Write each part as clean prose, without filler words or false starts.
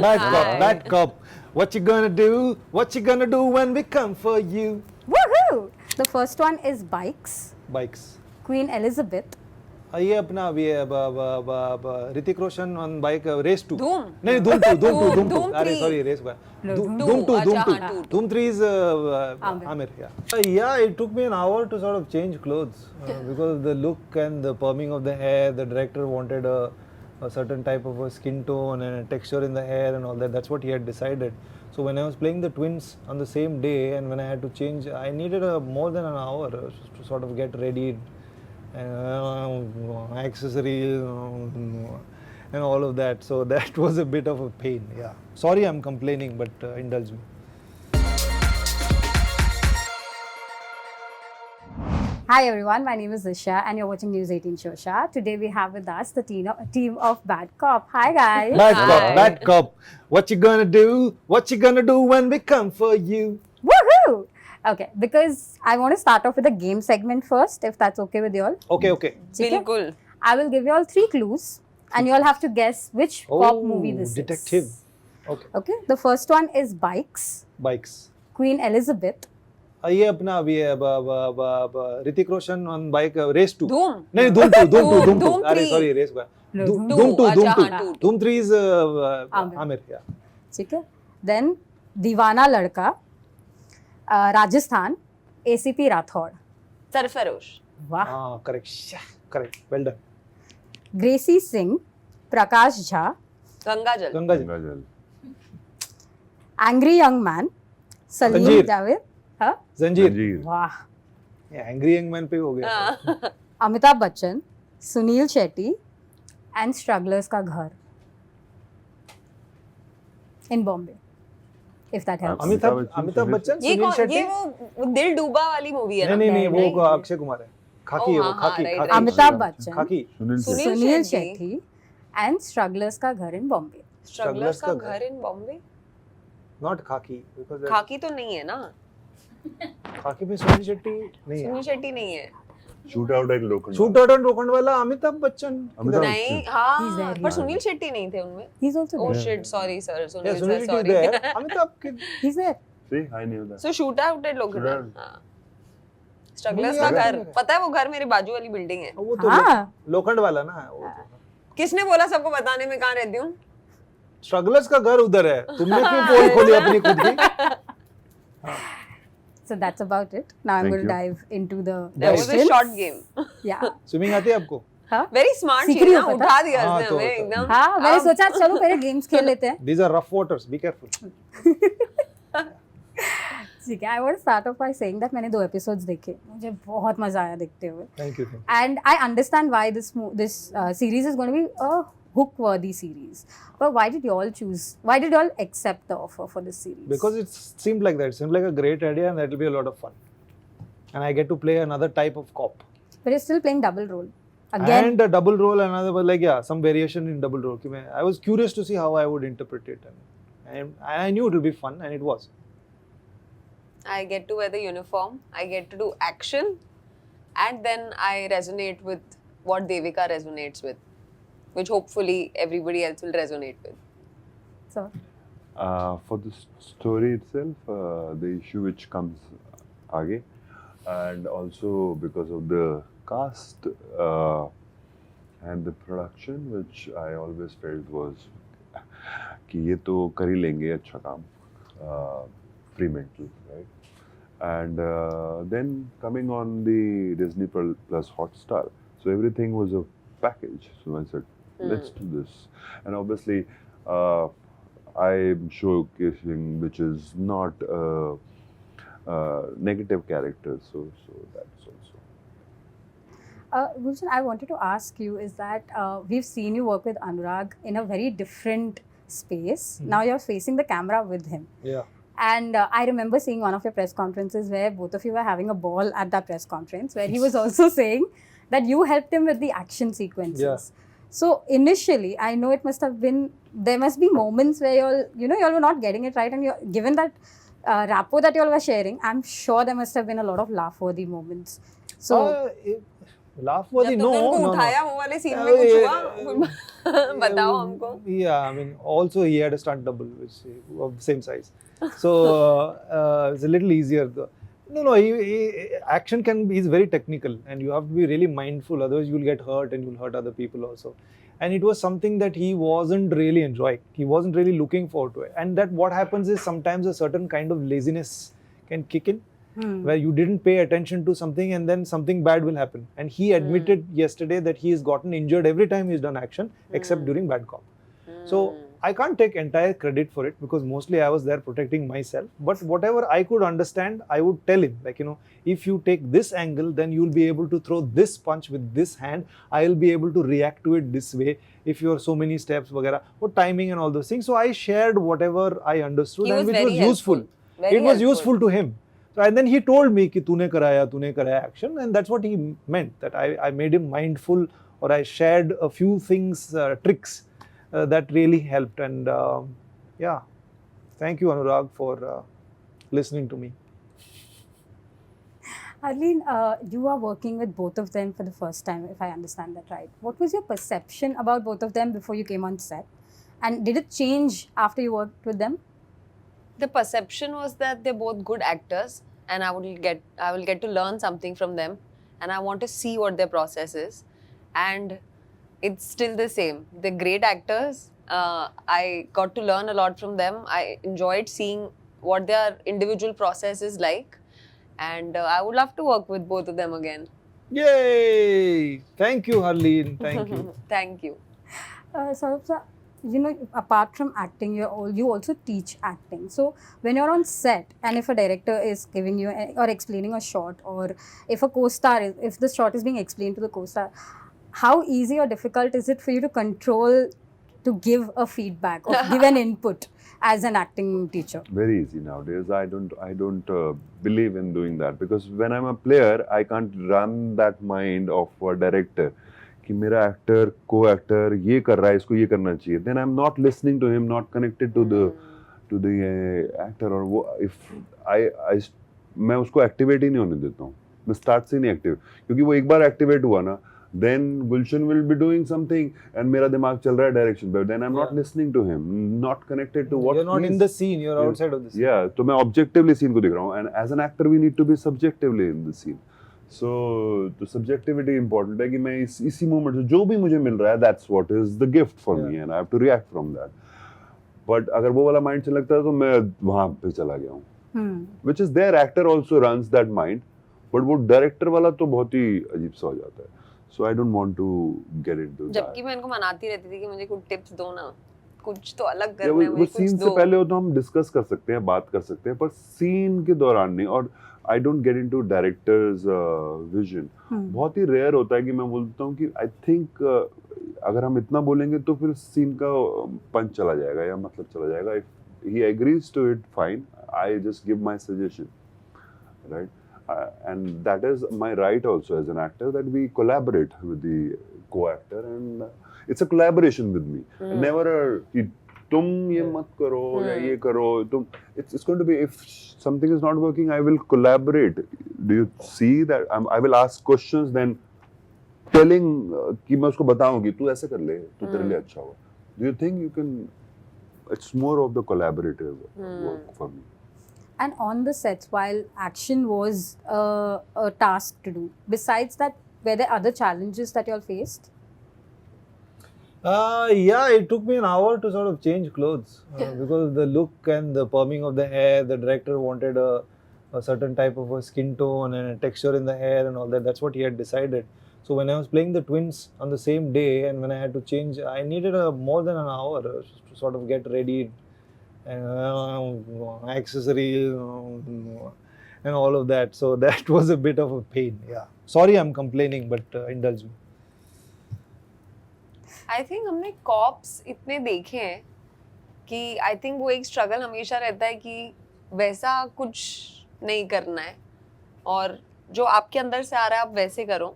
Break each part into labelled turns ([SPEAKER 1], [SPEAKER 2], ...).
[SPEAKER 1] Bad cop, bad cop. What you gonna do? What you gonna do when we come for you?
[SPEAKER 2] Woohoo! The first one is bikes.
[SPEAKER 1] Bikes.
[SPEAKER 2] Queen Elizabeth.
[SPEAKER 1] ये अपना अभी है Hrithik Roshan on bike race 2
[SPEAKER 3] धूम।
[SPEAKER 1] नहीं धूम 2 धूम 2
[SPEAKER 3] धूम
[SPEAKER 1] अरे
[SPEAKER 3] 3.
[SPEAKER 1] सॉरी रेस
[SPEAKER 2] No,
[SPEAKER 1] धूम
[SPEAKER 3] धूम
[SPEAKER 1] 2
[SPEAKER 3] अच्छा,
[SPEAKER 1] धूम
[SPEAKER 3] हाँ,
[SPEAKER 1] 2
[SPEAKER 3] two.
[SPEAKER 1] धूम 3 is Amir yeah it took me an hour to sort of change clothes because the look and the perming of the hair the director wanted a certain type of a skin tone and a texture in the hair and all that that's what he had decided so when I was playing the twins on the same day and when I had to change I needed more than an hour to sort of get ready accessories and all of that so that was a bit of a pain yeah sorry I'm complaining but indulge me.
[SPEAKER 2] Hi everyone, my name is Isha and you're watching News 18 Shosha. Today we have with us the team of Bad Cop. Hi guys.
[SPEAKER 1] Bad cop. What you gonna do? What you gonna do when we come for you?
[SPEAKER 2] Woohoo! Okay, because I want to start off with the game segment first, if that's okay with you all.
[SPEAKER 1] Okay.
[SPEAKER 2] Okay?
[SPEAKER 3] बिल्कुल.
[SPEAKER 2] I will give you all 3 clues and you all have to guess which cop movie this
[SPEAKER 1] detective.
[SPEAKER 2] is.
[SPEAKER 1] Okay.
[SPEAKER 2] Okay, the first one is Bikes.
[SPEAKER 1] Bikes.
[SPEAKER 2] Queen Elizabeth.
[SPEAKER 1] ये अपना अभी है Hrithik Roshan on bike race 2
[SPEAKER 3] धूम.
[SPEAKER 1] नहीं धूम 2
[SPEAKER 3] धूम
[SPEAKER 1] अरे
[SPEAKER 3] 3.
[SPEAKER 1] Sorry race
[SPEAKER 2] No,
[SPEAKER 1] धूम 2
[SPEAKER 3] अच्छा, हाँ, two.
[SPEAKER 1] धूम 3 is
[SPEAKER 2] Amir.
[SPEAKER 1] Amir yeah
[SPEAKER 2] ठीक है. Then दीवाना लड़का. राजस्थान. ACP राठौड़.
[SPEAKER 3] सरफरोश.
[SPEAKER 2] वाह.
[SPEAKER 1] correct well done
[SPEAKER 2] Gracy Singh. Prakash Jha.
[SPEAKER 3] गंगाजल.
[SPEAKER 1] Ganga
[SPEAKER 2] angry young man. Salim
[SPEAKER 1] जंजीर.
[SPEAKER 2] जावेद. हाँ.
[SPEAKER 1] जंजीर
[SPEAKER 2] वाह.
[SPEAKER 1] एंग्री यंग मैन पे हो गया
[SPEAKER 3] हाँ.
[SPEAKER 2] अमिताभ बच्चन. सुनील शेट्टी. एंड स्ट्रगलर्स का घर. इन Bombay. If that helps.
[SPEAKER 1] Amitabh Bachchan
[SPEAKER 3] ये
[SPEAKER 1] सुनील
[SPEAKER 3] कौन?
[SPEAKER 1] शेट्टी
[SPEAKER 3] ये वो दिल डूबा वाली मूवी है ना?
[SPEAKER 1] नहीं
[SPEAKER 2] नहीं,
[SPEAKER 1] वो अक्षय कुमार है खाकी है वो
[SPEAKER 3] हाँ,
[SPEAKER 1] खाकी
[SPEAKER 3] right,
[SPEAKER 1] खाकी
[SPEAKER 3] right.
[SPEAKER 2] अमिताभ बच्चन.
[SPEAKER 1] खाकी
[SPEAKER 2] सुनील शेट्टी. एंड स्ट्रगलर्स का घर इन बॉम्बे.
[SPEAKER 3] स्ट्रगलर्स का
[SPEAKER 1] का
[SPEAKER 3] घर इन बॉम्बे.
[SPEAKER 1] नॉट खाकी बिकॉज़
[SPEAKER 3] खाकी तो नहीं है ना?
[SPEAKER 1] खाकी में सुनील शेट्टी नहीं है
[SPEAKER 3] सुनील शेट्टी नहीं है.
[SPEAKER 4] शूट आउट एट लोखंड
[SPEAKER 1] शूट आउट एंड लोखंड वाला अमिताभ बच्चन
[SPEAKER 4] अमिताभ
[SPEAKER 3] नहीं.
[SPEAKER 2] He's
[SPEAKER 3] हाँ.
[SPEAKER 2] there,
[SPEAKER 3] पर
[SPEAKER 2] yeah.
[SPEAKER 3] सुनील शेट्टी नहीं थे उनमें.
[SPEAKER 2] He's also
[SPEAKER 3] Oh
[SPEAKER 2] there.
[SPEAKER 3] shit, sorry sir.
[SPEAKER 1] या
[SPEAKER 3] Sunil
[SPEAKER 1] Sunil
[SPEAKER 3] sir,
[SPEAKER 1] Shetty
[SPEAKER 3] sorry.
[SPEAKER 1] there Amitabh के
[SPEAKER 2] He's there.
[SPEAKER 4] See I knew that
[SPEAKER 3] So shoot out at Lokhand.
[SPEAKER 4] Shoot
[SPEAKER 3] हाँ. स्ट्रगलर्स
[SPEAKER 1] नहीं,
[SPEAKER 3] का
[SPEAKER 1] यार,
[SPEAKER 3] घर.
[SPEAKER 1] नहीं,
[SPEAKER 3] पता है वो घर मेरे बाजू वाली बिल्डिंग है.
[SPEAKER 1] वो तो
[SPEAKER 2] हाँ.
[SPEAKER 1] लोखंड वाला ना वो
[SPEAKER 3] किसने बोला सबको बताने में कहाँ रहती हूँ?
[SPEAKER 1] स्ट्रगलर्स का घर उधर है तुमने क्यों पोल खोली अपनी खुद की
[SPEAKER 2] So that's about it. Now I'm
[SPEAKER 4] Thank
[SPEAKER 2] going to
[SPEAKER 4] you.
[SPEAKER 2] dive into the
[SPEAKER 3] That was a
[SPEAKER 2] questions.
[SPEAKER 3] short game.
[SPEAKER 2] Yeah.
[SPEAKER 1] Swimming आती है आपको
[SPEAKER 3] Very smart
[SPEAKER 2] सीख
[SPEAKER 3] थी
[SPEAKER 2] रही
[SPEAKER 3] ना.
[SPEAKER 2] हो पता?
[SPEAKER 3] उठा दिया
[SPEAKER 1] हाँ,
[SPEAKER 3] इसने
[SPEAKER 1] तो-
[SPEAKER 3] हमें
[SPEAKER 1] तो-
[SPEAKER 3] एकदम.
[SPEAKER 2] हाँ मैंने
[SPEAKER 3] अब-
[SPEAKER 2] सोचा चलो पहले गेम्स खेल लेते हैं.
[SPEAKER 1] These are rough waters be careful
[SPEAKER 2] ठीक है. I want to start off by saying that मैंने 2 episodes देखे. मुझे बहुत मजा आया देखते हुए.
[SPEAKER 1] Thank you
[SPEAKER 2] And I understand why this series is going to be a hook-worthy series. But why did you all choose? Why did you all accept the offer for this series?
[SPEAKER 1] because it seemed like that it seemed like a great idea and that will be a lot of fun and I get to play another type of cop
[SPEAKER 2] But you're still playing double role. Again.
[SPEAKER 1] and a double role another was like yeah some variation in double role I was curious to see how I would interpret it and I knew it would be fun and it was
[SPEAKER 3] I get to wear the uniform. I get to do action, and then I resonate with what Devika resonates with, which hopefully everybody else will resonate with.
[SPEAKER 2] So,
[SPEAKER 4] for the story itself the issue which comes आगे and also because of the cast and the production which I always felt was कि ये तो कर ही लेंगे अच्छा काम Fremantle, right? And then coming on the Disney Plus Hotstar, so everything was a package. So I said, let's do this. And obviously, I'm showcasing which is not a negative character. So that's also.
[SPEAKER 2] Gulshan, I wanted to ask you is that we've seen you work with Anurag in a very different space. Now you're facing the camera with him.
[SPEAKER 1] yeah
[SPEAKER 2] And I remember seeing one of your press conferences where both of you were having a ball at that press conference where he was also saying that you helped him with the action sequences. So initially, I know it must have been, there must be moments where y'all were not getting it right and you're, given that rapport that y'all were sharing, I'm sure there must have been a lot of laugh-worthy moments. So,
[SPEAKER 1] Laugh worthy,
[SPEAKER 3] जब
[SPEAKER 1] no,
[SPEAKER 3] तुमने उनको
[SPEAKER 1] no,
[SPEAKER 3] उठाया
[SPEAKER 1] no.
[SPEAKER 3] वो वाले scene में कुछ हुआ? बताओ हमको.
[SPEAKER 1] Yeah, I mean, also he had a stunt double, which of same size, so it's a little easier. No, action can be is very technical, and you have to be really mindful. Otherwise, you'll get hurt, and you'll hurt other people also. And it was something that he wasn't really enjoying. He wasn't really looking forward to it. And that what happens is sometimes a certain kind of laziness can kick in, where you didn't pay attention to something and then something bad will happen. And he admitted yesterday that he has gotten injured every time he's done action except during Bad Cop. So I can't take entire credit for it because mostly I was there protecting myself. But whatever I could understand, I would tell him, like, if you take this angle, then you'll be able to throw this punch with this hand. I'll be able to react to it this way. If you're so many steps, वगैरह, or timing and all those things. So I shared whatever I understood,
[SPEAKER 3] He
[SPEAKER 1] and
[SPEAKER 3] was
[SPEAKER 1] which
[SPEAKER 3] very
[SPEAKER 1] was useful.
[SPEAKER 3] helpful. Very
[SPEAKER 1] It was
[SPEAKER 3] helpful.
[SPEAKER 1] useful to him. So, and then he told me कि तूने कराया action, and that's what he meant, that I made him mindful, or I shared a few things, tricks that really helped. And yeah, thank you, Anurag, for listening to me.
[SPEAKER 2] Arlene, you are working with both of them for the first time, if I understand that right. What was your perception about both of them before you came on set? And did it change after you worked with them?
[SPEAKER 3] The perception was that they're both good actors, and I will get to learn something from them, and I want to see what their process is. And it's still the same. They're great actors. I got to learn a lot from them. I enjoyed seeing what their individual process is like, and I would love to work with both of them again.
[SPEAKER 1] Yay! Thank you, Harleen. Thank you.
[SPEAKER 3] Thank you.
[SPEAKER 2] Saurabh sir, apart from acting, you also teach acting. So when you're on set and if a director is giving you or explaining a shot, or if a co-star if the shot is being explained to the co-star, how easy or difficult is it for you to control, to give a feedback or give an input as an acting teacher?
[SPEAKER 4] Very easy nowadays. I don't believe in doing that, because when I'm a player, I can't run that mind of a director. कि मेरा actor, co-actor ये कर रहा है, इसको ये करना चाहिए. Then I'm not listening to him, not connected to the actor. और वो if मैं उसको activate ही नहीं होने देता हूँ. मैं start से नहीं active, क्योंकि वो एक बार activate हुआ ना, then Gulshan will be doing something and मेरा दिमाग चल रहा है direction पे. Then I'm not listening to him, not connected to what
[SPEAKER 1] You're not in the scene, you're outside of the scene.
[SPEAKER 4] Yeah, तो मैं objectively scene को देख रहा हूँ, and as an actor we need to be subjectively in the scene. So the subjectivity important है कि मैं इसी moment से जो भी मुझे मिल रहा है, that's what is the gift for me, and I have to react from that. But अगर वो वाला mind चलता है तो मैं वहाँ पे चला गया हूँ. Which is there, actor also runs that mind, but वो director वाला तो बहुत ही अजीब सा हो जाता है. So I don't want to get into that.
[SPEAKER 3] जबकि मैं इनको मनाती रहती थी कि मुझे कुछ टिप्स दो ना, कुछ तो अलग करना है,
[SPEAKER 4] वो
[SPEAKER 3] मुझे कुछ
[SPEAKER 4] सीन
[SPEAKER 3] दो.
[SPEAKER 4] से पहले हो तो हम डिस्कस कर सकते हैं, बात कर सकते हैं, पर सीन के दौरान नहीं. और I don't get into directors vision. बहुत ही रेयर होता है कि मैं बोलता हूँ कि आई थिंक अगर हम इतना बोलेंगे तो फिर सीन का पंच चला जाएगा या मतलब चला जाएगा. If he agrees to it, fine, I just give my suggestion, right? And that is my right also as an actor, that we collaborate with the co-actor, and it's a collaboration with me. Never कि तुम ये मत करो या ये करो. It's going to be, if something is not working, I will collaborate. Do you see that? I will ask questions, then telling कि मैं उसको बताऊं कि तू ऐसे कर ले, तू तेरे लिए अच्छा होगा. Do you think you can? It's more of the collaborative work for me.
[SPEAKER 2] And on the sets, while action was a task to do, besides that, were there other challenges that you all faced?
[SPEAKER 1] Yeah, it took me an hour to sort of change clothes because the look and the perming of the hair, the director wanted a certain type of a skin tone and a texture in the hair and all that. That's what he had decided. So when I was playing the twins on the same day, and when I had to change, I needed more than an hour to sort of get ready, and accessories and all of that. So that was a bit of a pain. Yeah. Sorry, I'm complaining, but indulge me.
[SPEAKER 3] I think हमने cops इतने देखे हैं कि I think वो एक struggle हमेशा रहता है कि वैसा कुछ नहीं करना है, और जो आपके अंदर से आ रहा है आप वैसे करो.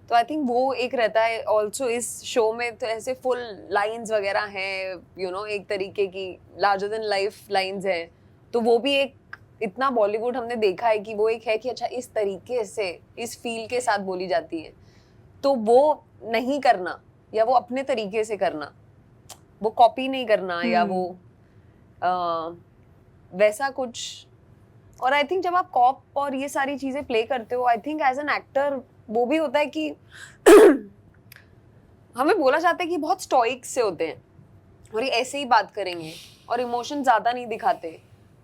[SPEAKER 3] तो आई थिंक वो एक रहता है. ऑल्सो इस शो में तो ऐसे फुल लाइंस वगैरह हैं, एक तरीके की लार्जर देन लाइफ लाइंस हैं. तो वो भी एक इतना बॉलीवुड हमने देखा है कि वो एक है कि अच्छा इस तरीके से, इस फील के साथ बोली जाती है. तो वो नहीं करना या वो अपने तरीके से करना, वो कॉपी नहीं करना या वो वैसा कुछ। और आई थिंक जब आप कॉप और ये सारी चीजें प्ले करते हो, I think as an actor वो भी होता है कि हमें बोला जाता है कि बहुत स्टोइक से होते हैं और ये ऐसे ही बात करेंगे और इमोशन ज्यादा नहीं दिखाते।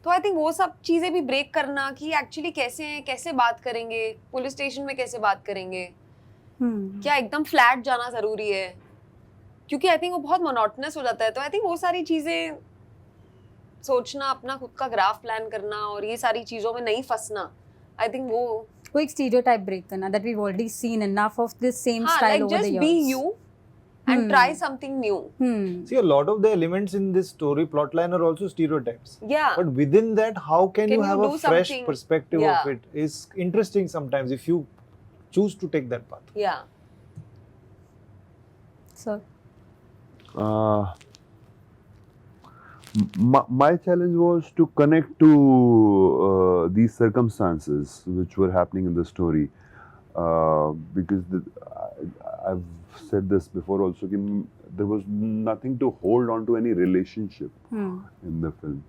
[SPEAKER 3] तो आई थिंक वो सब चीजें भी ब्रेक करना कि एक्चुअली कैसे हैं, कैसे बात करेंगे, पुलिस स्टेशन में कैसे बात करेंगे, क्या एकदम फ्लैट जाना जरूरी है, क्योंकि आई थिंक वो बहुत मोनोटनस हो जाता है। तो आई थिंक वो सारी चीजें सोचना, अपना खुद का ग्राफ प्लान करना और ये सारी चीजों में नहीं फंसना, आई थिंक वो
[SPEAKER 2] एक स्टीरियोटाइप ब्रेक करना that we've already seen enough of this same
[SPEAKER 3] हाँ,
[SPEAKER 2] style
[SPEAKER 3] like
[SPEAKER 2] over the
[SPEAKER 3] just
[SPEAKER 2] years.
[SPEAKER 3] be you and try something new.
[SPEAKER 1] See, a lot of the elements in this story plotline are also stereotypes.
[SPEAKER 3] Yeah.
[SPEAKER 1] But within that, how can you have
[SPEAKER 3] you
[SPEAKER 1] a
[SPEAKER 3] do
[SPEAKER 1] fresh
[SPEAKER 3] something?
[SPEAKER 1] perspective
[SPEAKER 3] Yeah.
[SPEAKER 1] of it is interesting sometimes if you choose to take that path.
[SPEAKER 3] Yeah.
[SPEAKER 2] So,
[SPEAKER 4] My challenge was to connect to these circumstances which were happening in the story, because I've said this before also, there was nothing to hold on to any relationship in the film,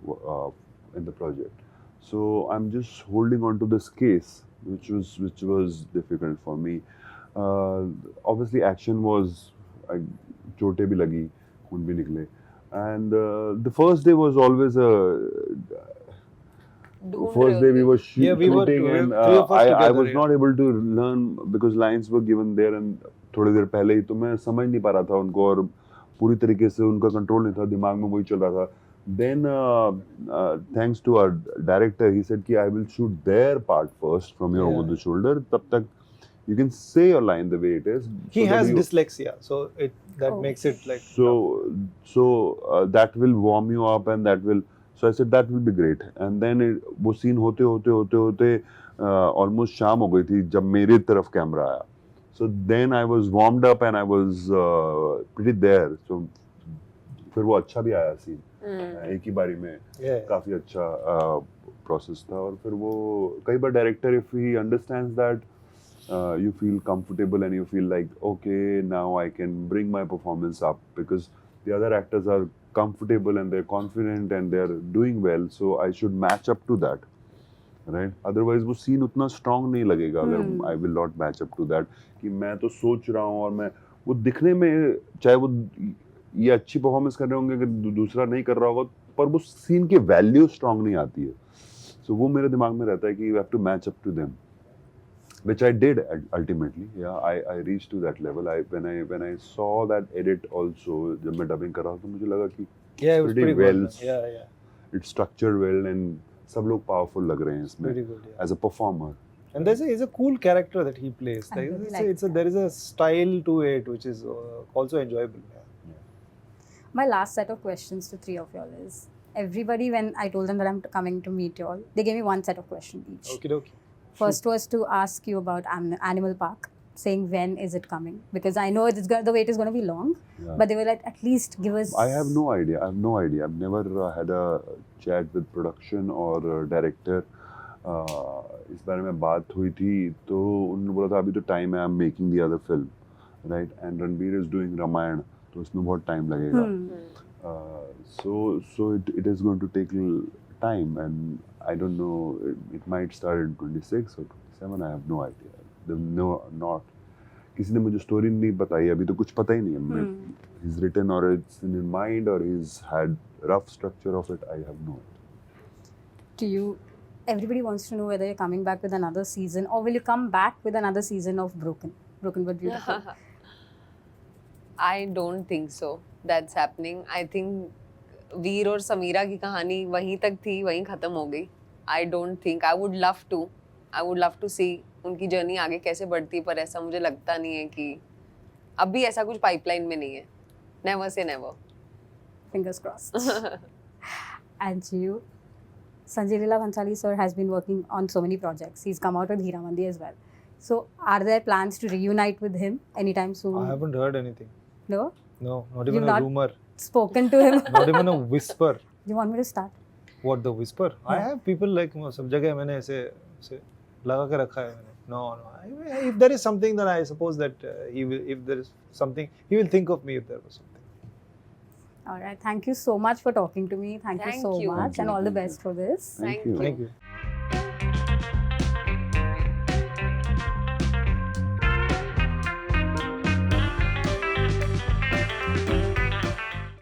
[SPEAKER 4] in the project. So I'm just holding on to this case, which was difficult for me. Obviously, action was, chote bhi lagi, खून भी निकले. And the first day was always a first day we were
[SPEAKER 1] Yeah, we were
[SPEAKER 4] shooting and
[SPEAKER 1] three of us
[SPEAKER 4] I
[SPEAKER 1] together,
[SPEAKER 4] was
[SPEAKER 1] yeah.
[SPEAKER 4] not able to learn because lines were given there and थोड़ी देर पहले ही तो मैं समझ नहीं पा रहा था उनको और पूरी तरीके से उनका कंट्रोल नहीं था, दिमाग में वही चल रहा था. Then thanks to our director, he said कि I will shoot their part first from your over the shoulder. तब तक you can say your line the way it is.
[SPEAKER 1] He
[SPEAKER 4] so that
[SPEAKER 1] has
[SPEAKER 4] you-
[SPEAKER 1] dyslexia, so that makes it like
[SPEAKER 4] So that will warm you up and that will. So I said that will be great. And then वो scene होते almost शाम हो गई थी जब मेरी तरफ camera आया. So then I was warmed up and I was pretty there. So फिर वो अच्छा भी आया scene. एक ही बारी में काफी अच्छा process था. और फिर वो कई बार director, if he understands that you feel comfortable and you feel like, okay, now I can bring my performance up because the other actors are comfortable and they're confident and they're doing well, so I should match up to that, right? Otherwise वो scene उतना strong नहीं लगेगा अगर I will not match up to that कि मैं तो सोच रहा हूँ और मैं वो दिखने में चाहे वो ये अच्छी performance कर रहे होंगे अगर दूसरा नहीं कर रहा होगा पर वो scene की value strong नहीं आती है. So वो मेरे दिमाग में रहता है कि you have to match up to them. Which I did ultimately. Yeah, I reached to that level. When I saw that edit also, जब मैं dubbing कर रहा था तो मुझे लगा कि
[SPEAKER 1] it was pretty
[SPEAKER 4] well.
[SPEAKER 1] good. Yeah.
[SPEAKER 4] It's structured well and सब लोग powerful लग रहे हैं इसमें.
[SPEAKER 1] Pretty good, yeah.
[SPEAKER 4] As a performer.
[SPEAKER 1] And it's a cool character that he plays.
[SPEAKER 2] I really like
[SPEAKER 1] There is a style to it which is also enjoyable. Yeah.
[SPEAKER 2] my last set of questions to three of y'all is, everybody, when I told them that I'm coming to meet y'all, they gave me one set of questions each.
[SPEAKER 1] Okie dokie.
[SPEAKER 2] First was to ask you about Animal Park, saying when is it coming? Because I know the wait is going to be long,
[SPEAKER 4] Yeah.
[SPEAKER 2] but they were like, at least give us.
[SPEAKER 4] I have no idea. I've never had a chat with production or director. इस बारे में बात हुई थी तो उन्होंने बोला था अभी तो टाइम है, I am making the other film, right, and Ranbir is doing Ramayan तो उसमें बहुत टाइम लगेगा. So it is going to take time and I don't know, it might start in 26 or 27, I have no idea. किसी ने मुझे story नहीं बताई, अभी तो कुछ पता ही नहीं है. He's written or it's in his mind or he's had rough structure of it, I have no idea.
[SPEAKER 2] Everybody wants to know whether you're coming back with another season or will you come back with another season of Broken but Beautiful?
[SPEAKER 3] I don't think so. That's happening. I think वीर और समीरा की कहानी वहीं तक थी, वहीं खत्म हो गई. I don't think. I would love to see उनकी जर्नी आगे कैसे बढ़ती है, पर ऐसा मुझे लगता नहीं है कि अभी ऐसा कुछ पाइपलाइन में नहीं है. Never say never.
[SPEAKER 2] Fingers crossed. And you, Sanjay Leela Bhansali sir has been working on so many projects. He's come out with Heeramandi as well. So are there plans to reunite with him anytime soon?
[SPEAKER 1] I haven't heard anything.
[SPEAKER 2] No?
[SPEAKER 1] No, not even
[SPEAKER 2] You've
[SPEAKER 1] a
[SPEAKER 2] not-
[SPEAKER 1] rumor.
[SPEAKER 2] Spoken to him?
[SPEAKER 1] Not even a whisper.
[SPEAKER 2] You want me to start?
[SPEAKER 1] What, the whisper? I
[SPEAKER 2] Yeah.
[SPEAKER 1] have people like सब जगह मैंने ऐसे लगा के रखा है मैंने. No. If there is something, then I suppose that he will. If there is something, he will think of me if there was something.
[SPEAKER 2] All right. Thank you so much for talking to me. Thank you
[SPEAKER 3] Thank
[SPEAKER 2] so
[SPEAKER 3] you.
[SPEAKER 2] much,
[SPEAKER 4] Thank
[SPEAKER 2] and
[SPEAKER 4] you.
[SPEAKER 2] all the
[SPEAKER 4] Thank you.
[SPEAKER 2] best for this.
[SPEAKER 3] Thank
[SPEAKER 4] you.
[SPEAKER 1] Thank you.